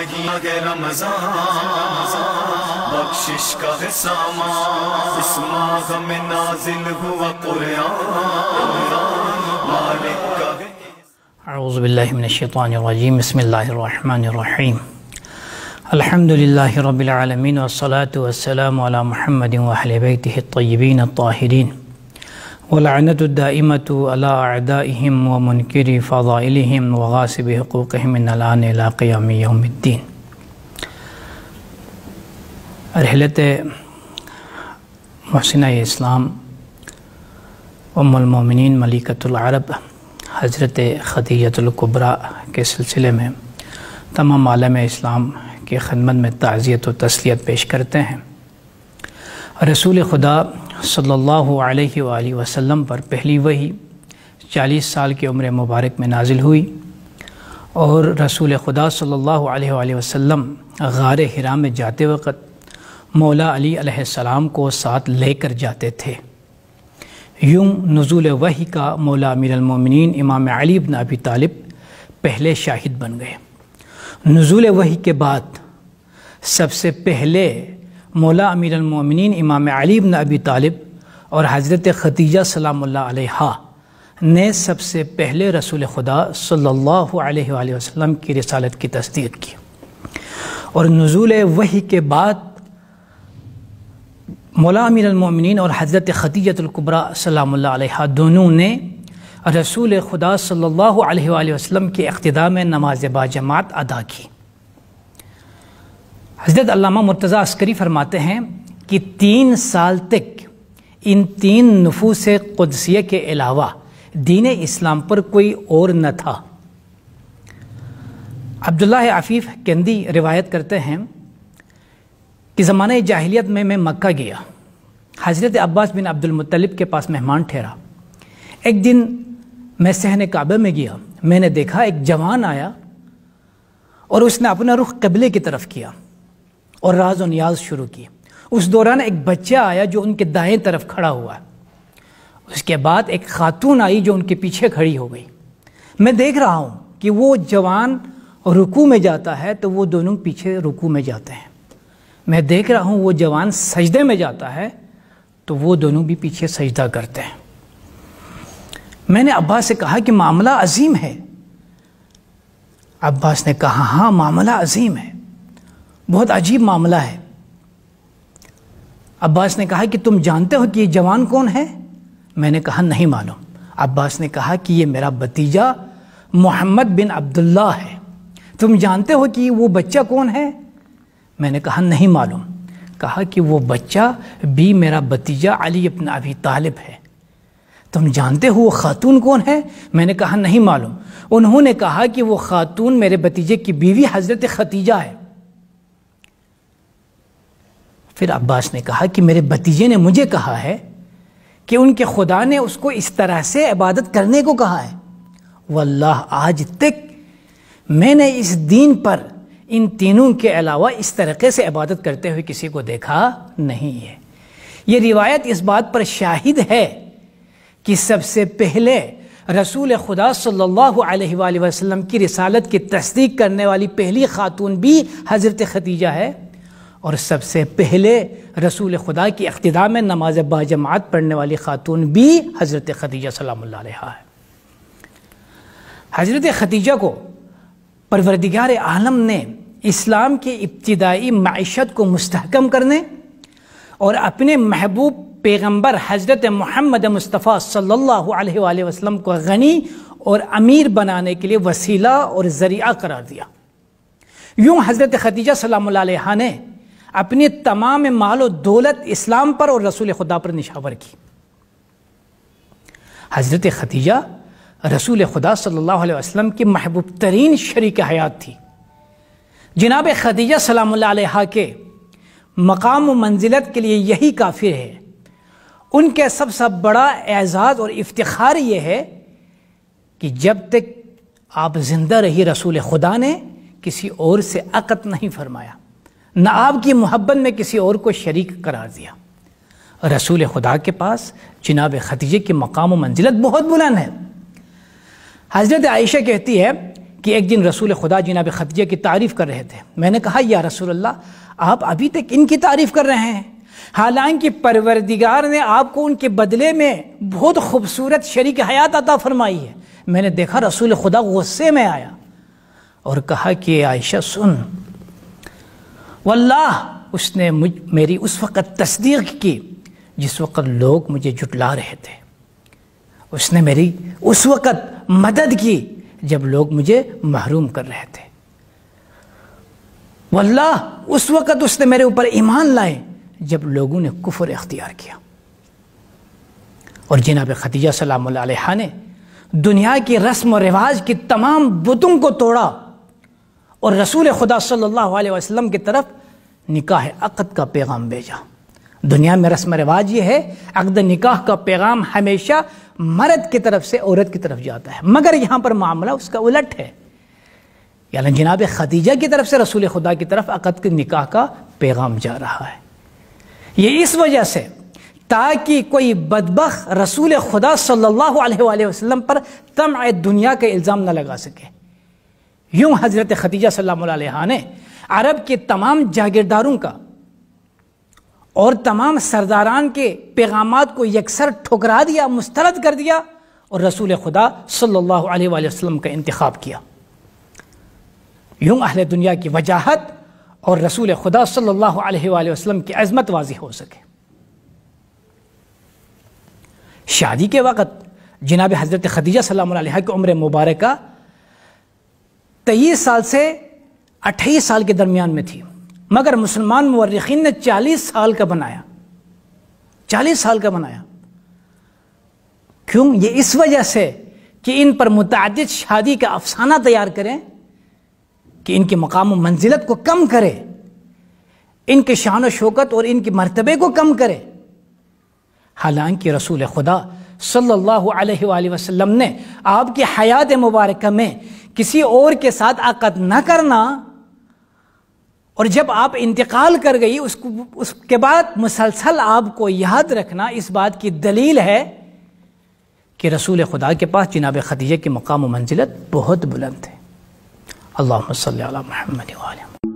مہینہ رمضان بخشش کا ہے سامان، اس ماہ میں نازل ہوا قرآن مالک کا ہے۔ اعوذ باللہ من الشیطان الرجیم، بسم اللہ الرحمن الرحیم، الحمدللہ رب العالمین والصلاة والسلام علی محمد وأہل بیتہ الطیبین الطاہرین، واللعنۃ الدائمۃ علی اعدائہم ومنکری فضائلہم وغاصب حقوقہم من الآن الی قیام یوم الدین۔ رحلت محسنہ اسلام ام المومنین ملکۃ العرب حضرت خدیجہ الکبریٰ کے سلسلے میں تمام عالم اسلام کی خدمت میں تعزیت و تسلیت پیش کرتے ہیں۔ رسول خدا صلی اللہ علیہ وآلہ وسلم پر پہلی وحی 40 سال کی عمر مبارک میں نازل ہوئی، اور رسول خدا صلی اللہ علیہ وآلہ وسلم غار حرا میں جاتے وقت مولا علی علیہ السلام کو ساتھ لے کر جاتے تھے۔ یوں نزول وحی کا مولا امیر المومنین امام علی بن ابی طالب پہلے شاہد بن گئے۔ نزول وحی کے بعد سب سے پہلے مولا امیر المومنین امام علی بن ابی طالب اور حضرت خدیجہ سلام اللہ علیہا نے سب سے پہلے رسول خدا صلی اللہ علیہ وآلہ وسلم کی رسالت کی تصدیق کی، اور نزول وحی کے بعد مولا امیر المومنین اور حضرت خدیجہ الکبریٰ سلام اللہ علیہا دونوں نے رسول خدا صلی اللہ علیہ وآلہ وسلم کے اقتداء میں نماز باجماعت ادا کی۔ حضرت علامہ مرتضیٰ عسکری فرماتے ہیں کہ 3 سال تک ان 3 نفوس قدسیہ کے علاوہ دین اسلام پر کوئی اور نہ تھا۔ عبداللہ عفیف کندی روایت کرتے ہیں کہ زمانہ جاہلیت میں مکہ گیا، حضرت عباس بن عبد المطلب کے پاس مہمان ٹھہرا۔ ایک دن میں صحن کعبہ میں گیا، میں نے دیکھا ایک جوان آیا اور اس نے اپنا رخ قبلے کی طرف کیا اور راز و نیاز شروع کی۔ اس دوران ایک بچہ آیا جو ان کے دائیں طرف کھڑا ہوا، اس کے بعد ایک خاتون آئی جو ان کے پیچھے کھڑی ہو گئی۔ میں دیکھ رہا ہوں کہ وہ جوان رکوع میں جاتا ہے تو وہ دونوں پیچھے رکوع میں جاتے ہیں، میں دیکھ رہا ہوں وہ جوان سجدے میں جاتا ہے تو وہ دونوں بھی پیچھے سجدہ کرتے ہیں۔ میں نے عباس سے کہا کہ معاملہ عظیم ہے۔ عباس نے کہا ہاں معاملہ عظیم ہے، بہت عجیب معاملہ ہے۔ عباس نے کہا کہ تم جانتے ہو کہ یہ جوان کون ہے؟ میں نے کہا نہیں معلوم۔ عباس نے کہا کہ یہ میرا بھتیجا محمد بن عبداللہ ہے۔ تم جانتے ہو کہ وہ بچہ کون ہے؟ میں نے کہا نہیں معلوم۔ کہا کہ وہ بچہ بھی میرا بھتیجا علی بن ابی طالب ہے۔ تم جانتے ہو وہ خاتون کون ہے؟ میں نے کہا نہیں معلوم۔ انہوں نے کہا کہ وہ خاتون میرے بھتیجے کی بیوی حضرت خدیجہ ہے۔ پھر عباس نے کہا کہ میرے بھتیجے نے مجھے کہا ہے کہ ان کے خدا نے اس کو اس طرح سے عبادت کرنے کو کہا ہے۔ واللہ آج تک میں نے اس دین پر ان تینوں کے علاوہ اس طریقے سے عبادت کرتے ہوئے کسی کو دیکھا نہیں ہے۔ یہ روایت اس بات پر شاہد ہے کہ سب سے پہلے رسول خدا صلی اللہ علیہ وآلہ وسلم کی رسالت کی تصدیق کرنے والی پہلی خاتون بھی حضرت خدیجہ ہے، اور سب سے پہلے رسول خدا کی اقتداء میں نماز باجماعت پڑھنے والی خاتون بھی حضرت خدیجہ سلام اللہ علیہا ہے۔ حضرت خدیجہ کو پروردگار عالم نے اسلام کی ابتدائی معیشت کو مستحکم کرنے اور اپنے محبوب پیغمبر حضرت محمد مصطفیٰ صلی اللہ علیہ وآلہ وسلم کو غنی اور امیر بنانے کے لیے وسیلہ اور ذریعہ قرار دیا۔ یوں حضرت خدیجہ سلام اللہ علیہا نے اپنی تمام مال و دولت اسلام پر اور رسول خدا پر نشاور کی۔ حضرت خدیجہ رسول خدا صلی اللہ علیہ وسلم کی محبوب ترین شریک حیات تھی۔ جناب خدیجہ سلام اللہ علیہا کے مقام و منزلت کے لیے یہی کافر ہے۔ ان کے سب سے بڑا اعزاز اور افتخار یہ ہے کہ جب تک آپ زندہ رہی رسول خدا نے کسی اور سے عقد نہیں فرمایا، نہ آپ کی محبت میں کسی اور کو شریک قرار دیا۔ رسول خدا کے پاس جناب خدیجہ کی مقام و منزلت بہت بلند ہے۔ حضرت عائشہ کہتی ہے کہ ایک دن رسول خدا جناب خدیجہ کی تعریف کر رہے تھے. میں نے کہا یا رسول اللہ آپ ابھی تک ان کی تعریف کر رہے ہیں، حالانکہ پروردگار نے آپ کو ان کے بدلے میں بہت خوبصورت شریک حیات عطا فرمائی ہے. میں نے دیکھا رسول خدا غصے میں آیا اور کہا کہ عائشہ سن، واللہ اس نے میری اس وقت تصدیق کی جس وقت لوگ مجھے جھٹلا رہے تھے، اس نے میری اس وقت مدد کی جب لوگ مجھے محروم کر رہے تھے، واللہ اس وقت اس نے میرے اوپر ایمان لائے جب لوگوں نے کفر اختیار کیا. اور جناب خدیجہ سلام اللہ علیہا نے دنیا کی رسم و رواج کی تمام بتوں کو توڑا اور رسول خدا صلی اللہ علیہ وسلم کی طرف نکاح عقد کا پیغام بھیجا. دنیا میں رسم و رواج یہ ہے عقد نکاح کا پیغام ہمیشہ مرد کی طرف سے عورت کی طرف جاتا ہے، مگر یہاں پر معاملہ اس کا الٹ ہے، یعنی جناب خدیجہ کی طرف سے رسول خدا کی طرف عقد کے نکاح کا پیغام جا رہا ہے. یہ اس وجہ سے تاکہ کوئی بدبخت رسول خدا صلی اللہ علیہ وآلہ وسلم پر طمع دنیا کا الزام نہ لگا سکے. یوں حضرت خدیجہ صلی اللہ علیہ نے عرب کے تمام جاگیرداروں کا اور تمام سرداران کے پیغامات کو یکسر ٹھکرا دیا، مسترد کر دیا اور رسول خدا صلی اللہ علیہ وآلہ وسلم کا انتخاب کیا. یوں اہل دنیا کی وجاہت اور رسول خدا صلی اللہ علیہ وآلہ وسلم کی عظمت واضح ہو سکے. شادی کے وقت جناب حضرت خدیجہ صلی اللہ علیہ کی عمر مبارکہ 23 سال سے 28 سال کے درمیان میں تھی، مگر مسلمان مورخین نے 40 سال کا بنایا. 40 سال کا بنایا کیوں؟ یہ اس وجہ سے کہ ان پر متعدد شادی کا افسانہ تیار کریں کہ ان کے مقام و منزلت کو کم کرے، ان کے شان و شوکت اور ان کے مرتبے کو کم کرے. حالانکہ رسول خدا صلی اللہ علیہ وآلہ وسلم نے آپ کی حیات مبارکہ میں کسی اور کے ساتھ عقد نہ کرنا اور جب آپ انتقال کر گئی اس کے بعد مسلسل آپ کو یاد رکھنا اس بات کی دلیل ہے کہ رسول خدا کے پاس جناب خدیجہ کی مقام و منزلت بہت بلند ہے. اللہم صلی علی محمد وآلہ